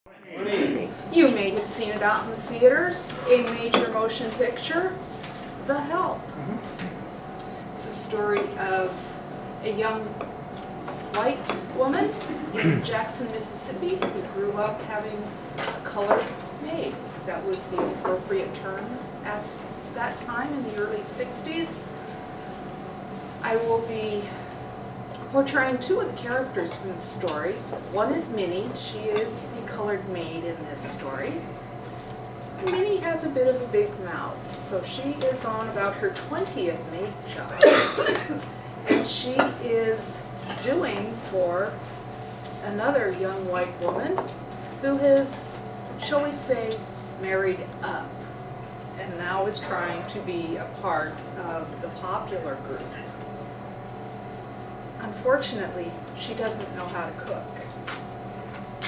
You may have seen it out in the theaters, a major motion picture, The Help. It's a story of a young white woman in Jackson, Mississippi who grew up having a colored maid. That was the appropriate term at that time in the early 60s. I will be portraying two of the characters from the story. One is Minnie. She is the colored maid in this story. Minnie has a bit of a big mouth, so she is on about her 20th maid job. And she is doing for another young white woman who has, shall we say, married up and now is trying to be a part of the popular group. Unfortunately, she doesn't know how to cook,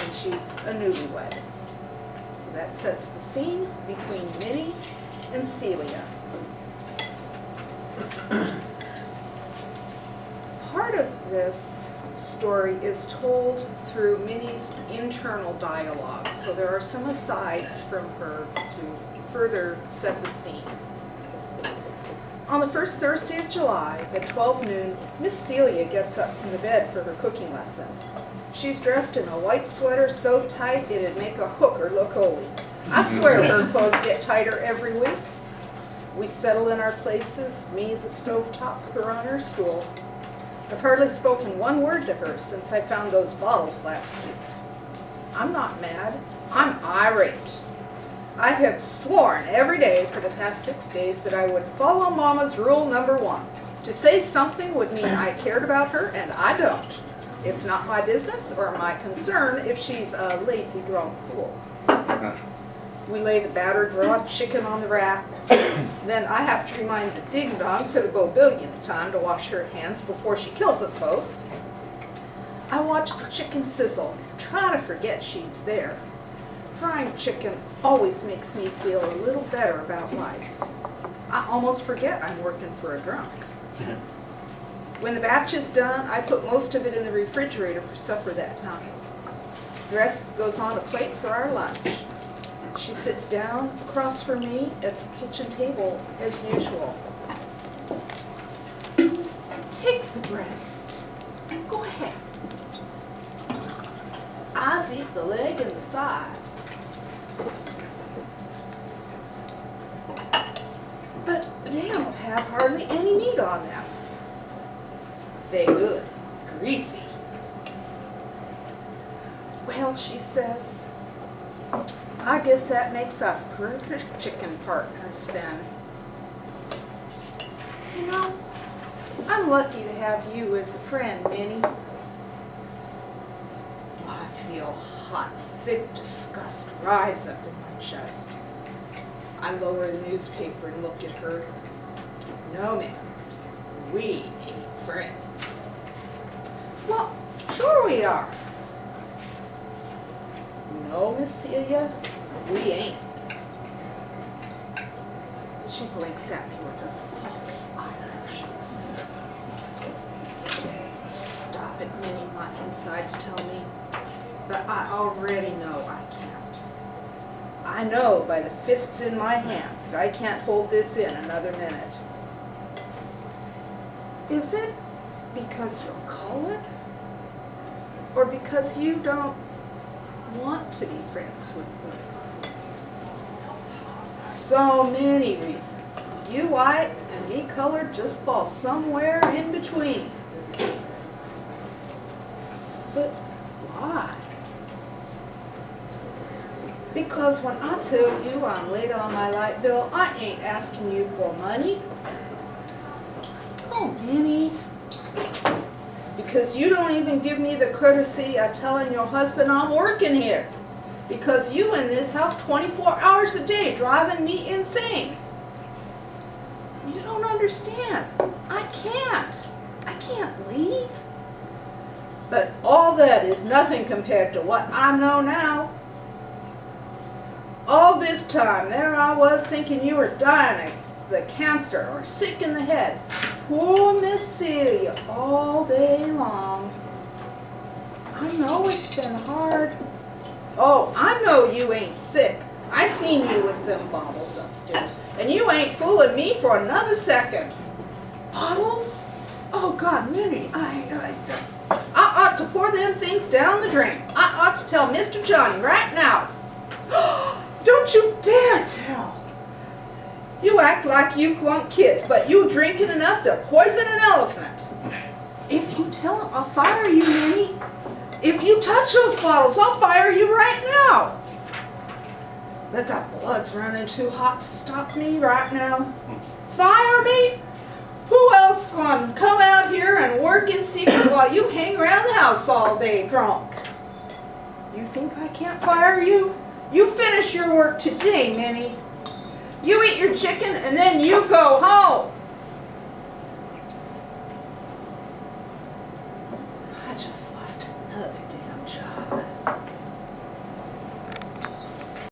and she's a newlywed. So that sets the scene between Minnie and Celia. Part of this story is told through Minnie's internal dialogue, so there are some asides from her to further set the scene. On the first Thursday of July, at 12 noon, Miss Celia gets up from the bed for her cooking lesson. She's dressed in a white sweater so tight it'd make a hooker look holy. I swear her clothes get tighter every week. We settle in our places, me at the stovetop, her on her stool. I've hardly spoken one word to her since I found those bottles last week. I'm not mad, I'm irate. I have sworn every day for the past 6 days that I would follow Mama's rule number 1. To say something would mean I cared about her, and I don't. It's not my business or my concern if she's a lazy drunk fool. We lay the battered raw chicken on the rack. Then I have to remind the ding-dong for the bobillionth time to wash her hands before she kills us both. I watch the chicken sizzle, trying to forget she's there. Frying chicken always makes me feel a little better about life. I almost forget I'm working for a drunk. When the batch is done, I put most of it in the refrigerator for supper that night. The rest goes on a plate for our lunch. She sits down across from me at the kitchen table as usual. Take the breast. Go ahead. I'll eat the leg and the thigh. But they don't have hardly any meat on them. They good, greasy. Well, she says, I guess that makes us perfect chicken partners then. You know, I'm lucky to have you as a friend, Minnie. I feel hot, thick disgust rise up in my chest. I lower the newspaper and look at her. No, ma'am, we ain't friends. Well, sure we are. No, Miss Celia, we ain't. She blinks at me with her false eyelashes. Stop it, Minnie, my insides tell me. But I already know I can't. I know by the fists in my hands that I can't hold this in another minute. Is it because you're colored? Or because you don't want to be friends with me? So many reasons. You white and me colored just fall somewhere in between. But why? Because when I tell you I'm late on my light bill, I ain't asking you for money. Oh, Minnie. Because you don't even give me the courtesy of telling your husband I'm working here. Because you in this house 24 hours a day driving me insane. You don't understand. I can't leave. But all that is nothing compared to what I know now. All this time, there I was thinking you were dying of the cancer or sick in the head. Poor Miss Celia, all day long. I know it's been hard. Oh, I know you ain't sick. I seen you with them bottles upstairs, and you ain't fooling me for another second. Bottles? Oh, God, Mary, I ought to pour them things down the drain. I ought to tell Mr. Johnny right now. Don't you dare tell. You act like you want kids, but you drinking enough to poison an elephant. If you tell him, I'll fire you, Minnie. If you touch those bottles, I'll fire you right now. But that blood's running too hot to stop me right now. Fire me? Who else gonna come out here and work in secret while you hang around the house all day drunk? You think I can't fire you? You finish your work today, Minnie. You eat your chicken and then you go home.